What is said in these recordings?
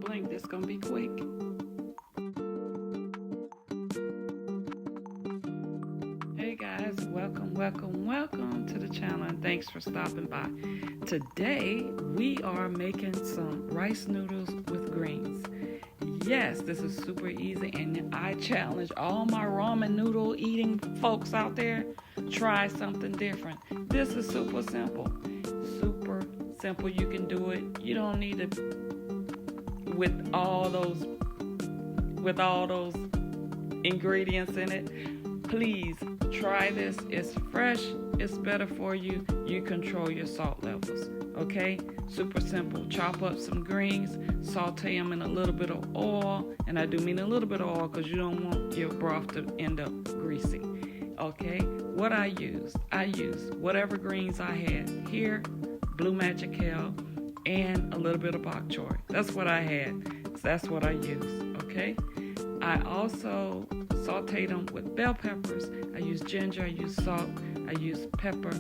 don't blink. This gonna be quick. Hey guys, welcome to the channel, and thanks for stopping by. Today we are making some rice noodles with greens. Yes, this is super easy, and I challenge all my ramen noodle eating folks out there, try something different. This is super simple. You can do it. You don't need to with all those ingredients in it. Please try this. It's fresh, it's better for you. You control your salt levels. Okay, super simple. Chop up some greens, saute them in a little bit of oil, and I do mean a little bit of oil because you don't want your broth to end up greasy. Okay, what I used whatever greens I had here, blue magic kale, and a little bit of bok choy. That's what I had. So that's what I used. Okay, I also sauteed them with bell peppers. I use ginger, I use salt, I use pepper.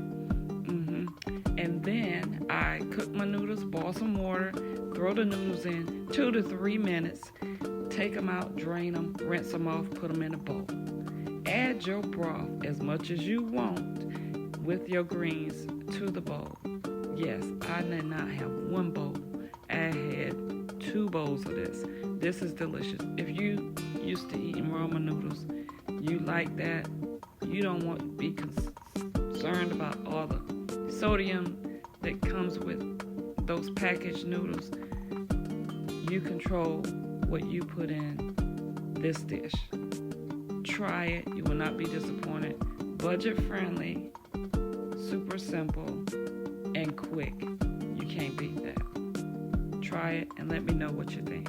And then I cook my noodles, boil some water, throw the noodles in 2 to 3 minutes, take them out, drain them, rinse them off, put them in a bowl. Add your broth as much as you want with your greens to the bowl. Yes, I did not have one bowl. I had 2 bowls of this. This is delicious. If you used to eating ramen noodles, you like that, you don't want to be concerned about all the sodium that comes with those packaged noodles. You control what you put in this dish. Try it. You will not be disappointed. Budget friendly, super simple, and quick. You can't beat that. Try it and let me know what you think.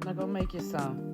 Now go make you some.